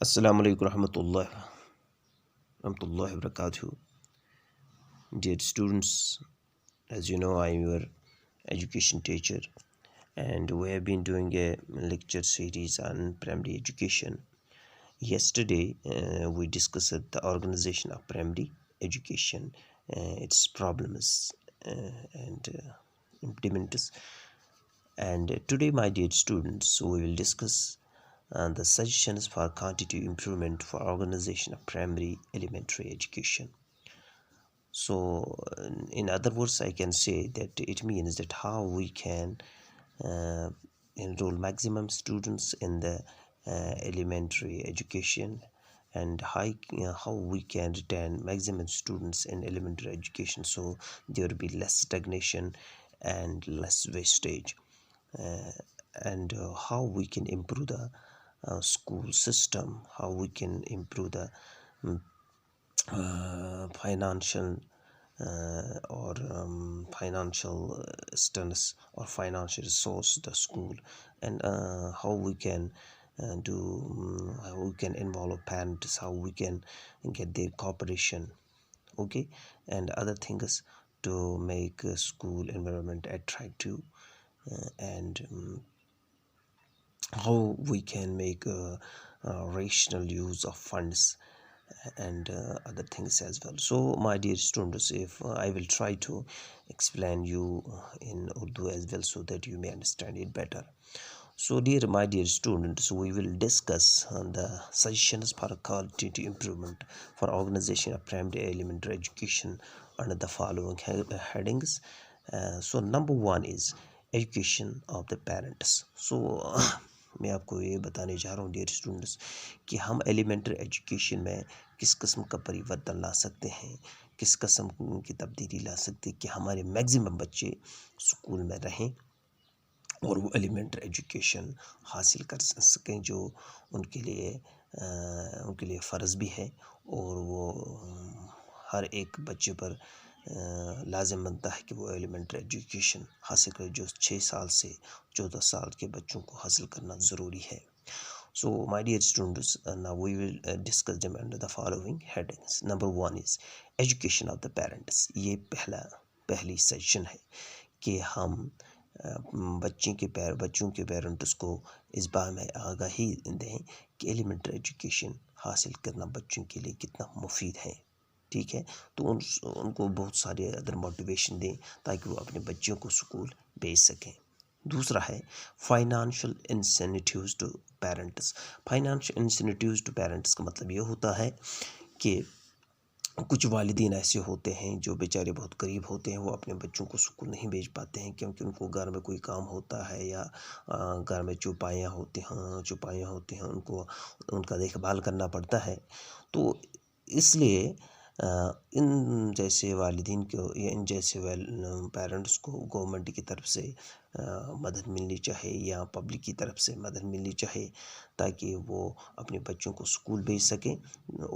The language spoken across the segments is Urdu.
Assalamu alaikum rahmatullahi wabarakatuh. Dear students, as you know, I am your education teacher, and we have been doing a lecture series on primary education. Yesterday, we discussed the organization of primary education, its problems, and impediments. And today, my dear students, we will discuss the suggestions for quantitative improvement for organization of primary elementary education. So, in other words, I can say that it means that how we can uh, enroll maximum students in the elementary education, and how we can retain maximum students in elementary education, so there will be less stagnation and less wastage, uh, and how we can improve the school system, how we can improve the mm, financial or financial status or financial resource the school, and how we can how we can involve parents, how we can get their cooperation, okay, and other things to make a school environment attractive, and how we can make a rational use of funds and other things as well. So my dear students, if I will try to explain you in Urdu as well, so that you may understand it better. So my dear students, we will discuss the suggestions for qualitative improvement for organization of primary elementary education under the following headings. So number one is education of the parents. So میں آپ کو یہ بتانے جا رہا ہوں ڈیئر اسٹوڈنٹس کہ ہم ایلیمنٹری ایجوکیشن میں کس قسم کا پریورتن لا سکتے ہیں، کس قسم کی تبدیلی لا سکتے ہیں کہ ہمارے میگزیمم بچے اسکول میں رہیں اور وہ ایلیمنٹری ایجوکیشن حاصل کر سکیں جو ان کے لیے فرض بھی ہے، اور وہ ہر ایک بچے پر لازم بنتا ہے کہ وہ ایلیمنٹری ایجوکیشن حاصل کرے، جو 6 سال سے 14 سال کے بچوں کو حاصل کرنا ضروری ہے. So my dear students, now we will discuss them under the following headings. Number one is education of the parents. یہ پہلی سیکشن ہے کہ ہم بچوں کے پیرنٹس کو اس بارے میں آگاہی دیں کہ ایلیمنٹری ایجوکیشن حاصل کرنا بچوں کے لیے کتنا مفید ہے، ٹھیک ہے. تو ان کو بہت سارے ادر موٹیویشن دیں تاکہ وہ اپنے بچوں کو اسکول بھیج سکیں. دوسرا ہے financial incentives to parents. Financial incentives to parents کا مطلب یہ ہوتا ہے کہ کچھ والدین ایسے ہوتے ہیں جو بیچارے بہت غریب ہوتے ہیں، وہ اپنے بچوں کو اسکول نہیں بھیج پاتے ہیں کیونکہ ان کو گھر میں کوئی کام ہوتا ہے، یا گھر میں چوپایاں ہوتے ہیں، ان کا دیکھ بھال کرنا پڑتا ہے. تو اس لیے ان جیسے والدین کو یا ان جیسے پیرنٹس کو گورنمنٹ کی طرف سے مدد ملنی چاہیے یا پبلک کی طرف سے مدد ملنی چاہیے تاکہ وہ اپنے بچوں کو اسکول بھیج سکیں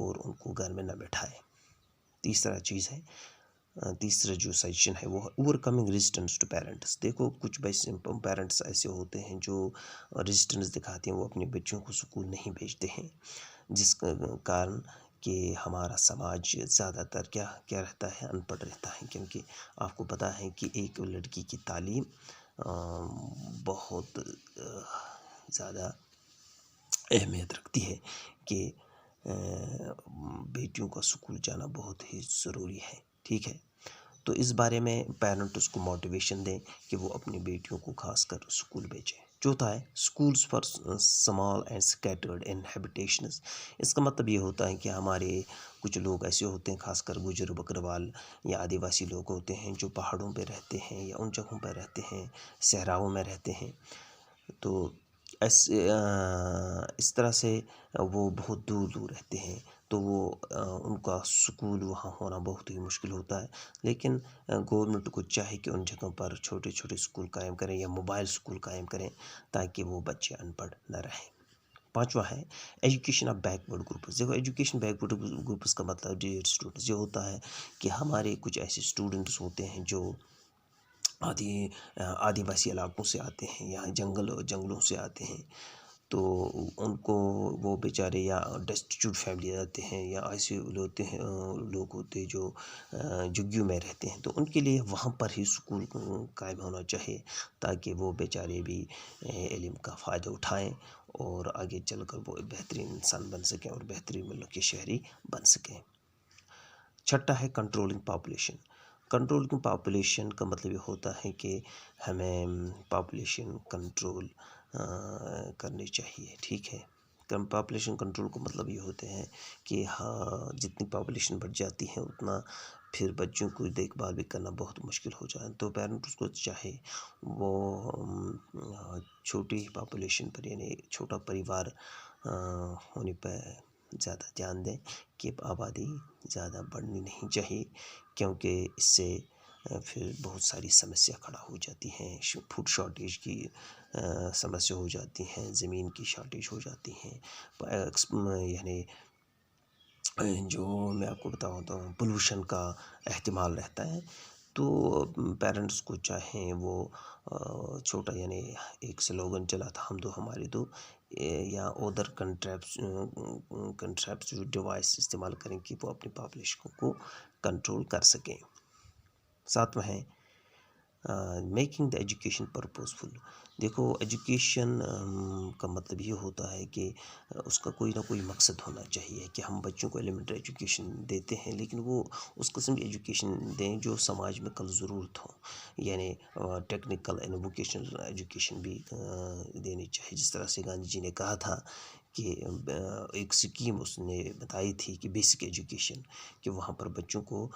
اور ان کو گھر میں نہ بٹھائیں. تیسرا جو سجیشن ہے وہ overcoming resistance to parents. دیکھو کچھ پیرنٹس ایسے ہوتے ہیں جو ریزسٹنس دکھاتے ہیں، وہ اپنے بچوں کو اسکول نہیں بھیجتے ہیں، جس کا کارن کہ ہمارا سماج زیادہ تر کیا رہتا ہے، ان پڑھ رہتا ہے. کیونکہ آپ کو پتہ ہے کہ ایک لڑکی کی تعلیم بہت زیادہ اہمیت رکھتی ہے کہ بیٹیوں کا اسکول جانا بہت ہی ضروری ہے، ٹھیک ہے. تو اس بارے میں پیرنٹس کو موٹیویشن دیں کہ وہ اپنی بیٹیوں کو خاص کر اسکول بھیجیں. چوتھا ہے schools for small and scattered inhabitations. اس کا مطلب یہ ہوتا ہے کہ ہمارے کچھ لوگ ایسے ہوتے ہیں، خاص کر گجر بکروال یا آدیواسی لوگ ہوتے ہیں جو پہاڑوں پہ رہتے ہیں یا ان جگہوں پہ رہتے ہیں، صحراؤں میں رہتے ہیں. تو اس طرح سے وہ بہت دور دور رہتے ہیں، تو وہ ان کا اسکول وہاں ہونا بہت ہی مشکل ہوتا ہے. لیکن گورنمنٹ کو چاہے کہ ان جگہوں پر چھوٹے چھوٹے اسکول قائم کریں یا موبائل اسکول قائم کریں تاکہ وہ بچے ان پڑھ نہ رہیں. پانچواں ہے ایجوکیشن آف بیکورڈ گروپس. دیکھو ایجوکیشن بیکورڈ گروپس کا مطلب ڈیئر اسٹوڈنٹس یہ ہوتا ہے کہ ہمارے کچھ ایسے اسٹوڈنٹس ہوتے ہیں جو آدیواسی علاقوں سے آتے ہیں یا جنگلوں سے آتے ہیں. تو ان کو وہ بیچارے یا ڈیسٹیچیوٹ فیملی آتے ہیں یا ایسے لوگ ہوتے ہیں جو جھگیوں میں رہتے ہیں، تو ان کے لیے وہاں پر ہی اسکول قائم ہونا چاہیے تاکہ وہ بیچارے بھی علم کا فائدہ اٹھائیں اور آگے چل کر وہ بہترین انسان بن سکیں اور بہترین ملک کے شہری بن سکیں۔ چھٹا ہے کنٹرولنگ پاپولیشن۔ کنٹرولنگ پاپولیشن کا مطلب یہ ہوتا ہے کہ ہمیں پاپولیشن کنٹرول کرنی چاہیے، ٹھیک ہے۔ پاپولیشن کنٹرول کا مطلب یہ ہوتے ہیں کہ جتنی پاپولیشن بڑھ جاتی ہے اتنا پھر بچوں کو دیکھ بھال بھی کرنا بہت مشکل ہو جائے، تو پیرنٹس کو چاہے وہ چھوٹی پاپولیشن پر یعنی چھوٹا پریوار ہونے پہ زیادہ دھیان دیں کہ آبادی زیادہ بڑھنی نہیں چاہیے، کیونکہ اس سے پھر بہت ساری سمسیا کھڑا ہو جاتی ہیں، فوڈ شارٹیج کی سمسیا ہو جاتی ہیں، زمین کی شارٹیج ہو جاتی ہیں، یعنی جو میں آپ کو بتاؤں تو پولوشن کا احتمال رہتا ہے۔ تو پیرنٹس کو چاہیں وہ چھوٹا یعنی ایک سلوگن چلا تھا ہم دو ہمارے دو، یا ادر کنٹریپس جو ڈیوائس استعمال کریں کہ وہ اپنی پاپولیشن کو کنٹرول کر سکیں۔ ساتواں ہے میکنگ دا ایجوکیشن پرپوزفل۔ دیکھو ایجوکیشن کا مطلب یہ ہوتا ہے کہ اس کا کوئی نہ کوئی مقصد ہونا چاہیے کہ ہم بچوں کو ایلیمنٹری ایجوکیشن دیتے ہیں لیکن وہ اس قسم کی ایجوکیشن دیں جو سماج میں کل ضرورت ہو، یعنی ٹیکنیکل اینڈ ووکیشنل ایجوکیشن بھی دینی چاہیے۔ جس طرح سے گاندھی جی نے کہا تھا کہ ایک اسکیم اس نے بتائی تھی کہ بیسک ایجوکیشن، کہ وہاں پر بچوں کو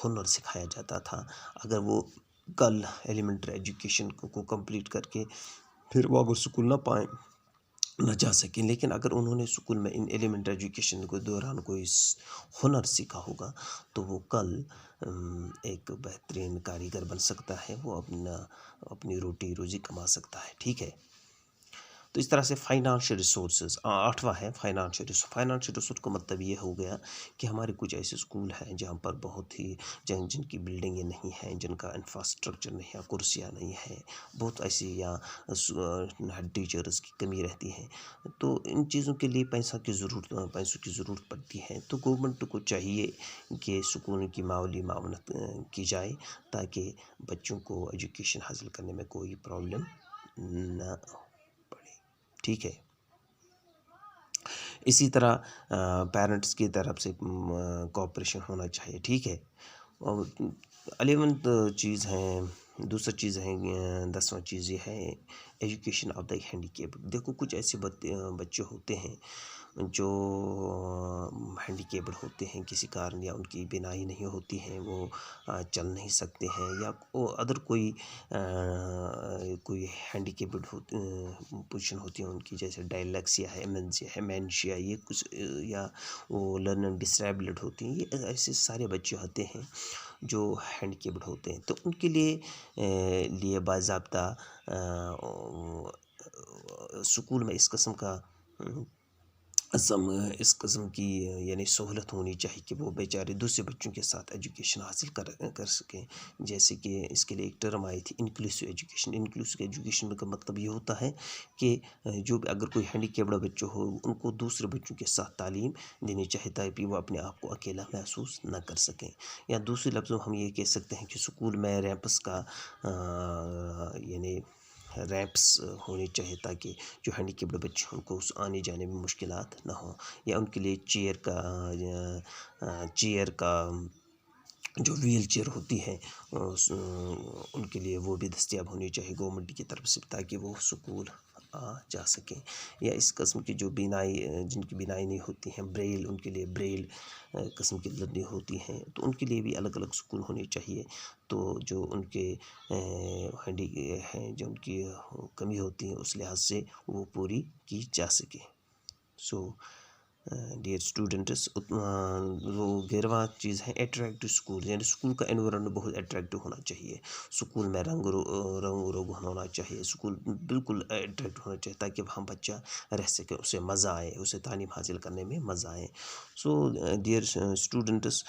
ہنر سکھایا جاتا تھا۔ اگر وہ کل ایلیمنٹری ایجوکیشن کو کمپلیٹ کر کے پھر وہ اگر اسکول نہ جا سکیں، لیکن اگر انہوں نے اسکول میں ان ایلیمنٹری ایجوکیشن کے دوران کوئی ہنر سیکھا ہوگا تو وہ کل ایک بہترین کاریگر بن سکتا ہے، وہ اپنی روٹی روزی کما سکتا ہے، ٹھیک ہے۔ تو اس طرح سے فائنانشیل ریسورسز، آٹھواں ہے فائنانشیل ریسورس کا مطلب یہ ہو گیا کہ ہمارے کچھ ایسے اسکول ہیں جہاں پر بہت ہی جن کی بلڈنگیں نہیں ہیں، جن کا انفراسٹرکچر نہیں ہے، کرسیاں نہیں ہیں، بہت ایسی یا ہیڈ ٹیچرز کی کمی رہتی ہے، تو ان چیزوں کے لیے پیسوں کی ضرورت پڑتی ہے۔ تو گورنمنٹ کو چاہیے کہ اسکولوں کی مالی معاونت کی جائے تاکہ بچوں کو ایجوکیشن حاصل کرنے میں کوئی پرابلم نہ پڑے، ٹھیک ہے۔ اسی طرح پیرنٹس کی طرف سے کوآپریشن ہونا چاہیے، ٹھیک ہے۔ اور 11th چیز ہیں، دوسری چیز ہے 10واں چیز یہ ہے ایجوکیشن آف دا ہینڈیکیپ۔ دیکھو کچھ ایسے بچے ہوتے ہیں جو ہینڈیکیپڈ ہوتے ہیں کسی کارن، یا ان کی بینائی نہیں ہوتی ہیں، وہ چل نہیں سکتے ہیں، یا ادر کوئی ہینڈیکیپڈ پوزیشن ہوتی ہیں ان کی، جیسے ڈائلیکسیا ہے، مینشیا، یہ کچھ، یا وہ لرننگ ڈسیبلڈ ہوتی ہیں، یہ ایسے سارے بچے ہوتے ہیں جو ہینڈیکیپڈ ہوتے ہیں۔ تو ان کے لیے باضابطہ اسکول میں اس قسم کی یعنی سہولت ہونی چاہیے کہ وہ بیچارے دوسرے بچوں کے ساتھ ایجوکیشن حاصل کر سکیں۔ جیسے کہ اس کے لیے ایک ٹرم آئی تھی انکلوسیو ایجوکیشن۔ انکلوسیو ایجوکیشن کا مطلب یہ ہوتا ہے کہ جو اگر کوئی ہینڈیکیپڈ بچہ ہو ان کو دوسرے بچوں کے ساتھ تعلیم دینی چاہیے تاکہ وہ اپنے آپ کو اکیلا محسوس نہ کر سکیں، یا دوسرے لفظوں ہم یہ کہہ سکتے ہیں کہ اسکول میں ریمپس کا یعنی ریمپس ہونی چاہیے تاکہ جو ہینڈیکیپڈ بچے ہیں ان کو آنے جانے میں مشکلات نہ ہوں، یا ان کے لیے چیئر کا جو ویل چیئر ہوتی ہے ان کے لیے وہ بھی دستیاب ہونی چاہیے گورنمنٹ کی طرف سے تاکہ وہ اسکول جا سکیں، یا اس قسم کی جو جن کی بینائی نہیں ہوتی ہیں، بریل، ان کے لیے بریل قسم کی لرننگ ہوتی ہیں، تو ان کے لیے بھی الگ الگ اسکول ہونے چاہیے، تو جو ان کے جو ان کی کمی ہوتی ہیں اس لحاظ سے وہ پوری کی جا سکے۔ سو ڈیئر اسٹوڈنٹس، وہ 11واں چیز ہے اٹریکٹیو اسکول، یعنی اسکول کا انوائرنمنٹ بہت اٹریکٹیو ہونا چاہیے، اسکول میں رنگ و روگ ہونا چاہیے، اسکول بالکل اٹریکٹیو ہونا چاہیے تاکہ وہاں بچہ رہ سکے، اسے مزہ آئے، اسے تعلیم حاصل کرنے میں مزہ آئے۔ سو ڈیئر اسٹوڈنٹس،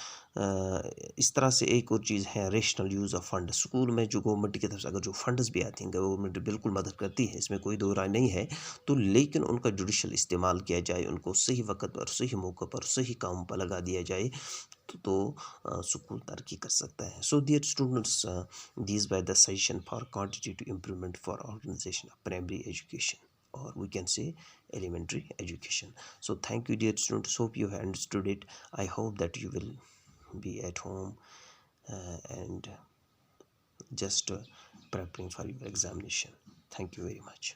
اس طرح سے ایک اور چیز ہے rational use of fund. School میں جو گورنمنٹ کی طرف سے اگر جو فنڈز بھی آتے ہیں گورنمنٹ بالکل مدد کرتی ہے، اس میں کوئی دو رائے نہیں ہے، تو لیکن ان کا جوڈیشل استعمال کیا جائے، ان کو صحیح وقت پر صحیح موقع پر صحیح کام پر لگا دیا جائے تو اسکول ترقی کر سکتا ہے. So there students, these by the suggestion for quantitative improvement for organization of primary education, or we can say elementary education. So thank you dear students, hope you have understood it. I hope that you will be at home and just preparing for your examination. Thank you very much.